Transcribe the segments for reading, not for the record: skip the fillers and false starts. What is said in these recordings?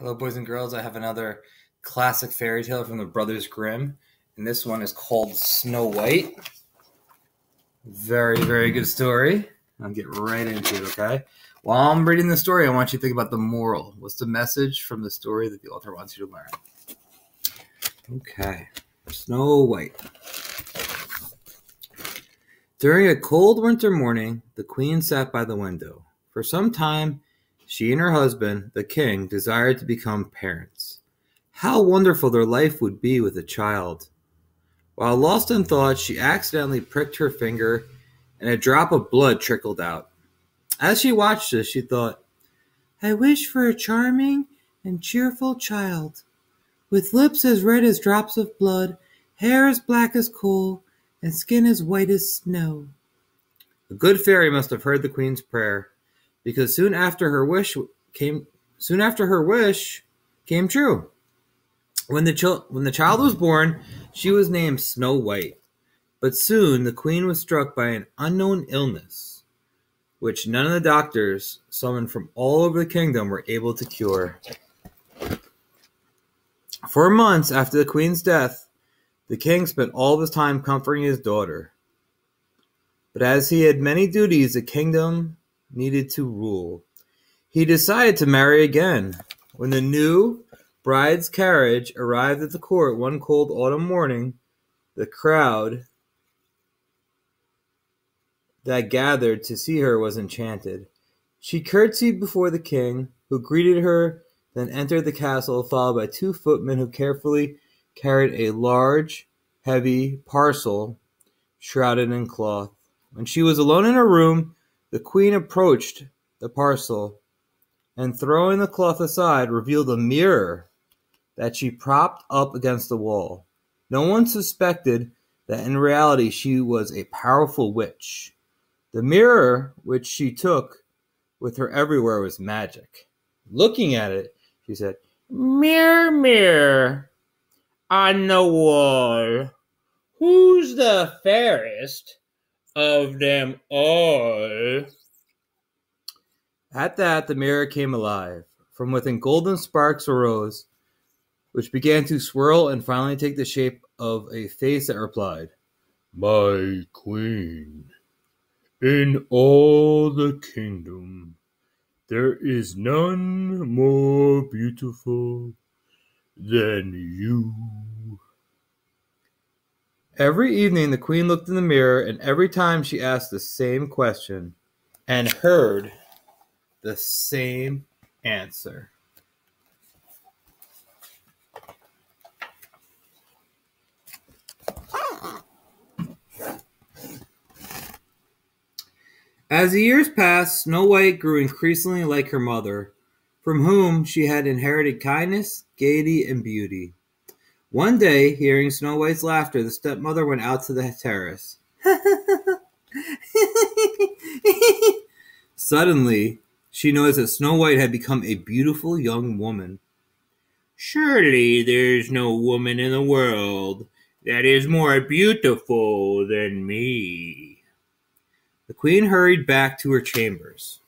Hello, boys and girls. I have another classic fairy tale from the Brothers Grimm, and this one is called Snow White. Very, very good story. I'll get right into it, okay? While I'm reading the story, I want you to think about the moral. What's the message from the story that the author wants you to learn? Okay. Snow White. During a cold winter morning, the queen sat by the window. For some time, she and her husband, the king, desired to become parents. How wonderful their life would be with a child. While lost in thought, she accidentally pricked her finger, and a drop of blood trickled out. As she watched this, she thought, I wish for a charming and cheerful child, with lips as red as drops of blood, hair as black as coal, and skin as white as snow. The good fairy must have heard the queen's prayer, because soon after her wish came true. When the child was born, she was named Snow White. But soon the queen was struck by an unknown illness, which none of the doctors summoned from all over the kingdom were able to cure. For months after the queen's death, the king spent all of his time comforting his daughter. But as he had many duties, the kingdom needed to rule. He decided to marry again. When the new bride's carriage arrived at the court one cold autumn morning, the crowd that gathered to see her was enchanted. She curtsied before the king, who greeted her, then entered the castle, followed by two footmen who carefully carried a large, heavy parcel shrouded in cloth. When she was alone in her room, the queen approached the parcel and, throwing the cloth aside, revealed a mirror that she propped up against the wall. No one suspected that in reality she was a powerful witch. The mirror, which she took with her everywhere, was magic. Looking at it, she said, Mirror, mirror on the wall, who's the fairest of them all? At that, the mirror came alive. From within, golden sparks arose, which began to swirl and finally take the shape of a face that replied, My queen, in all the kingdom, there is none more beautiful than you. Every evening, the queen looked in the mirror, and every time she asked the same question and heard the same answer. As the years passed, Snow White grew increasingly like her mother, from whom she had inherited kindness, gaiety, and beauty. One day, hearing Snow White's laughter, the stepmother went out to the terrace. Suddenly, she noticed that Snow White had become a beautiful young woman. Surely there's no woman in the world that is more beautiful than me. The queen hurried back to her chambers,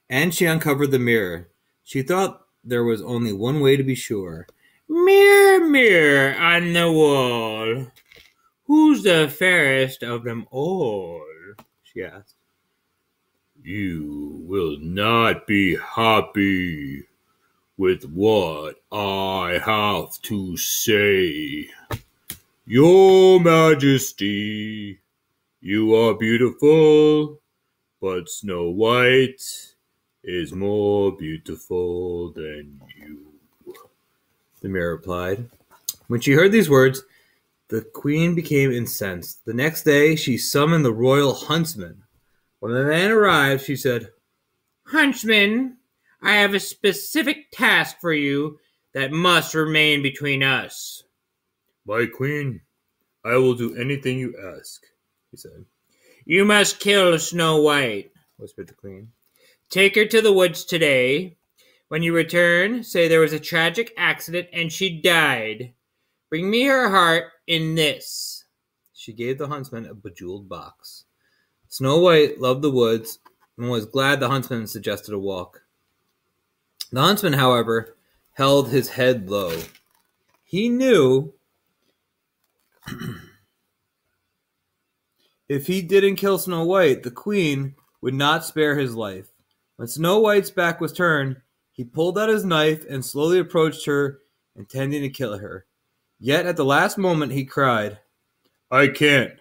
and she uncovered the mirror. She thought there was only one way to be sure. Mirror, mirror on the wall, who's the fairest of them all? She asked. You will not be happy with what I have to say. Your Majesty, you are beautiful, but Snow White is more beautiful than you, the mirror replied. When she heard these words, the queen became incensed. The next day, she summoned the royal huntsman. When the man arrived, she said, Huntsman, I have a specific task for you that must remain between us. My queen, I will do anything you ask, he said. You must kill Snow White, whispered the queen. Take her to the woods today. When you return, say there was a tragic accident and she died. Bring me her heart in this. She gave the huntsman a bejeweled box. Snow White loved the woods and was glad the huntsman suggested a walk. The huntsman, however, held his head low. He knew if he didn't kill Snow White, the queen would not spare his life. When Snow White's back was turned, he pulled out his knife and slowly approached her, intending to kill her. Yet at the last moment he cried, I can't.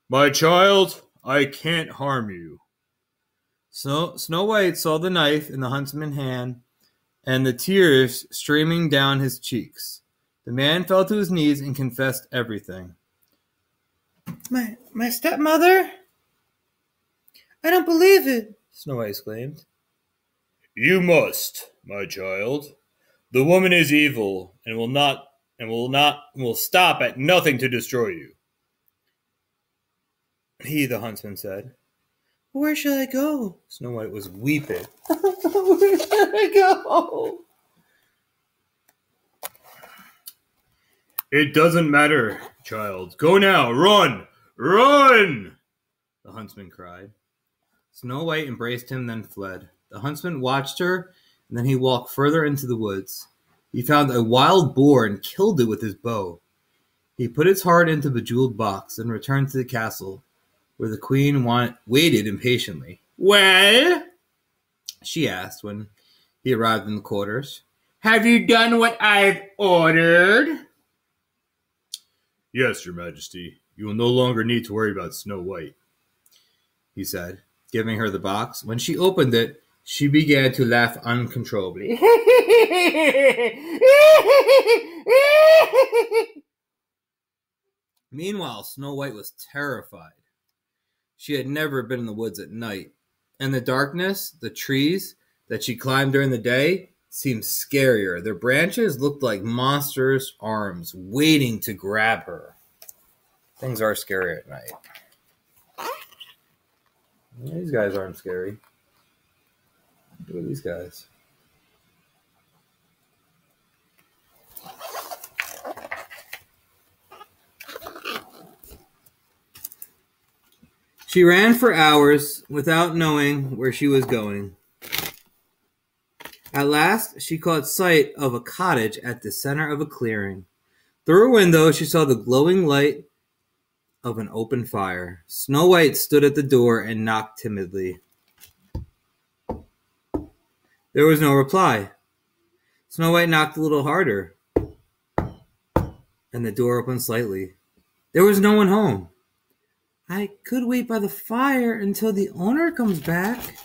My child, I can't harm you. Snow White saw the knife in the huntsman's hand and the tears streaming down his cheeks. The man fell to his knees and confessed everything. My stepmother? I don't believe it, Snow White exclaimed. You must, my child. The woman is evil and will stop at nothing to destroy you. The huntsman said. Where shall I go? Snow White was weeping. Where shall I go? It doesn't matter, child. Go now. Run! Run! The huntsman cried. Snow White embraced him, then fled. The huntsman watched her, and then he walked further into the woods. He found a wild boar and killed it with his bow. He put its heart into a bejeweled box and returned to the castle, where the queen waited impatiently. Well, she asked when he arrived in the quarters. Have you done what I've ordered? Yes, your majesty. You will no longer need to worry about Snow White, he said, giving her the box. When she opened it, she began to laugh uncontrollably. Meanwhile, Snow White was terrified. She had never been in the woods at night, and the darkness, the trees that she climbed during the day, seemed scarier. Their branches looked like monstrous arms waiting to grab her. Things are scary at night. These guys aren't scary. Look at these guys. She ran for hours without knowing where she was going. At last, she caught sight of a cottage at the center of a clearing. Through her window, she saw the glowing light of an open fire. Snow White stood at the door and knocked timidly. There was no reply. Snow White knocked a little harder, and the door opened slightly. There was no one home. I could wait by the fire until the owner comes back.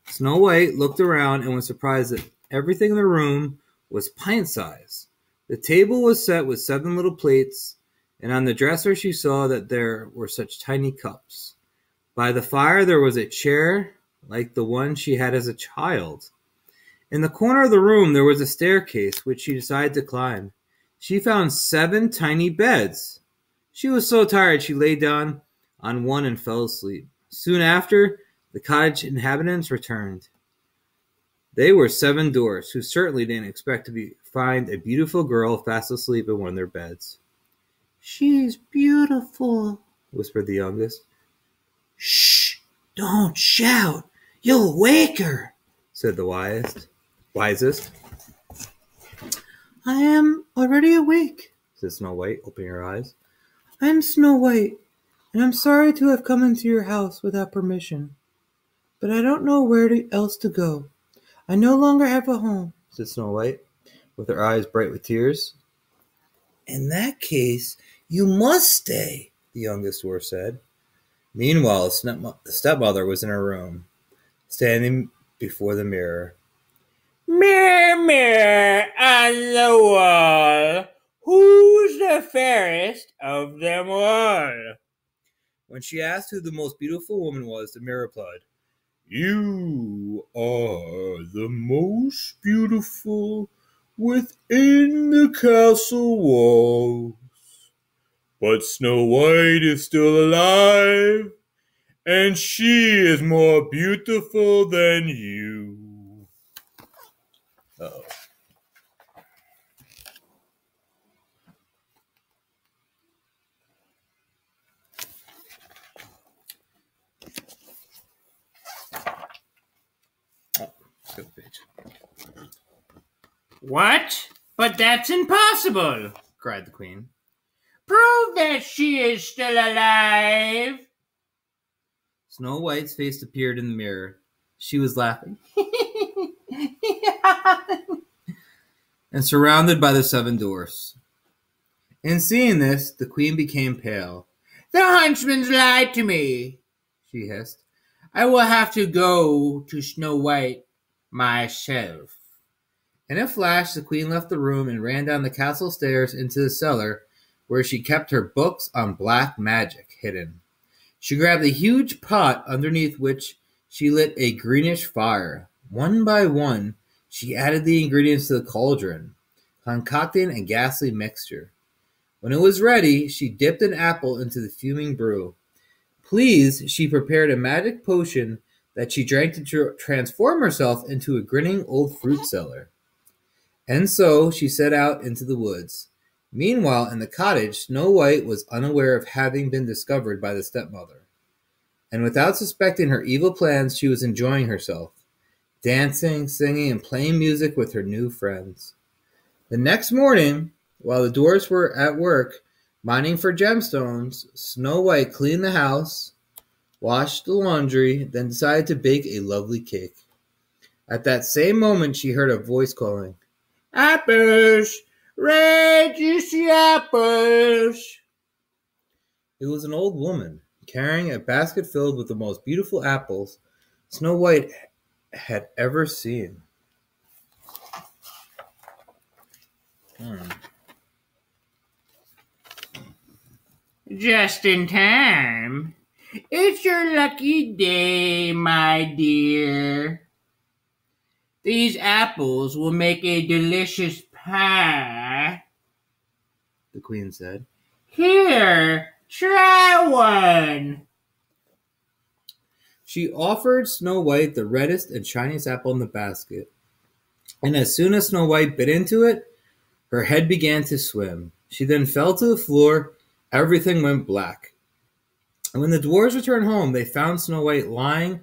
Snow White looked around and was surprised that everything in the room was pint-sized. The table was set with 7 little plates, and on the dresser she saw that there were such tiny cups. By the fire there was a chair like the one she had as a child. In the corner of the room there was a staircase which she decided to climb. She found 7 tiny beds. She was so tired she lay down on one and fell asleep. Soon after, the cottage inhabitants returned. They were 7 dwarfs who certainly didn't expect to find a beautiful girl fast asleep in one of their beds. She's beautiful, whispered the youngest. Shh! Don't shout! You'll wake her, said the wisest. I am already awake, said Snow White, opening her eyes. I am Snow White, and I'm sorry to have come into your house without permission. But I don't know where else to go. I no longer have a home, said Snow White, with her eyes bright with tears. In that case, you must stay, the youngest dwarf said. Meanwhile, the stepmother was in her room, standing before the mirror. Mirror, mirror on the wall, who's the fairest of them all? When she asked who the most beautiful woman was, the mirror replied, You are the most beautiful within the castle walls. But Snow White is still alive, and she is more beautiful than you. Uh-oh. Oh, skip the page. What? But that's impossible, cried the queen. Prove that she is still alive. Snow White's face appeared in the mirror. She was laughing. And surrounded by the 7 dwarfs. In seeing this, the queen became pale. The huntsman's lied to me, she hissed. I will have to go to Snow White myself. In a flash, the queen left the room and ran down the castle stairs into the cellar, where she kept her books on black magic hidden. She grabbed a huge pot underneath which she lit a greenish fire. One by one, she added the ingredients to the cauldron, concocting a ghastly mixture. When it was ready, she dipped an apple into the fuming brew. Pleased, she prepared a magic potion that she drank to transform herself into a grinning old fruit seller. And so she set out into the woods. Meanwhile, in the cottage, Snow White was unaware of having been discovered by the stepmother. And without suspecting her evil plans, she was enjoying herself, dancing, singing, and playing music with her new friends. The next morning, while the dwarfs were at work mining for gemstones, Snow White cleaned the house, washed the laundry, then decided to bake a lovely cake. At that same moment, she heard a voice calling, Apples! Red juicy apples! It was an old woman, carrying a basket filled with the most beautiful apples Snow White had ever seen. Just in time. It's your lucky day, my dear. These apples will make a delicious pie, the queen said. Here, try one. She offered Snow White the reddest and shiniest apple in the basket, and as soon as Snow White bit into it, her head began to swim. She then fell to the floor. Everything went black. And when the dwarves returned home, they found Snow White lying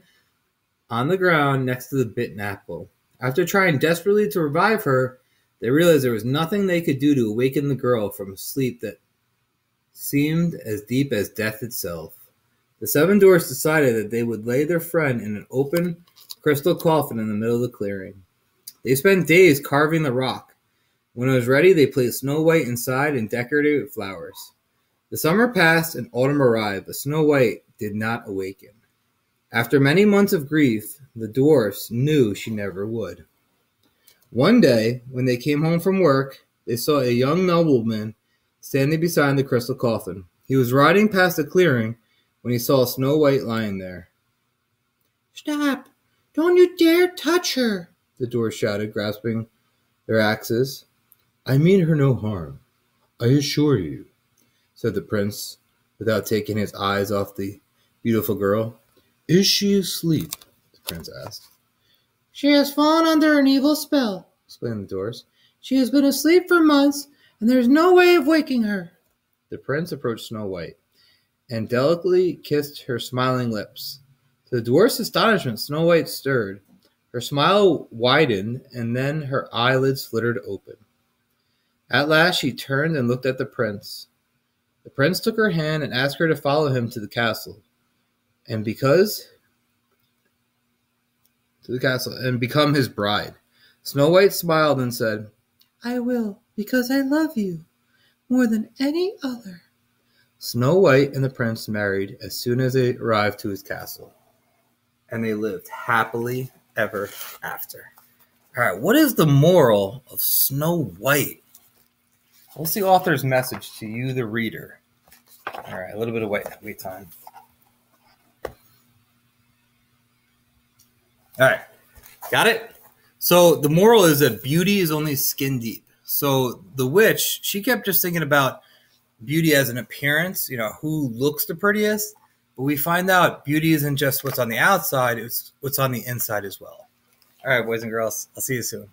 on the ground next to the bitten apple. After trying desperately to revive her, they realized there was nothing they could do to awaken the girl from a sleep that seemed as deep as death itself. The 7 dwarfs decided that they would lay their friend in an open crystal coffin in the middle of the clearing. They spent days carving the rock. When it was ready, they placed Snow White inside and decorated it with flowers. The summer passed and autumn arrived, but Snow White did not awaken. After many months of grief, the dwarfs knew she never would. One day, when they came home from work, they saw a young nobleman standing beside the crystal coffin. He was riding past the clearing when he saw Snow White lying there. Stop! Don't you dare touch her! The dwarfs shouted, grasping their axes. I mean her no harm, I assure you, said the prince, without taking his eyes off the beautiful girl. Is she asleep? The prince asked. She has fallen under an evil spell, explained the dwarfs. She has been asleep for months, and there is no way of waking her. The prince approached Snow White and delicately kissed her smiling lips. To the dwarf's astonishment, Snow White stirred. Her smile widened, and then her eyelids flittered open. At last she turned and looked at the prince. The prince took her hand and asked her to follow him to the castle, and become his bride. Snow White smiled and said, I will, because I love you more than any other. Snow White and the prince married as soon as they arrived to his castle, and they lived happily ever after. All right, what is the moral of Snow White? What's the author's message to you, the reader? All right, a little bit of wait time. All right, got it? So the moral is that beauty is only skin deep. So the witch, she kept just thinking about beauty as an appearance, who looks the prettiest. But we find out beauty isn't just what's on the outside, it's what's on the inside as well. All right, boys and girls, I'll see you soon.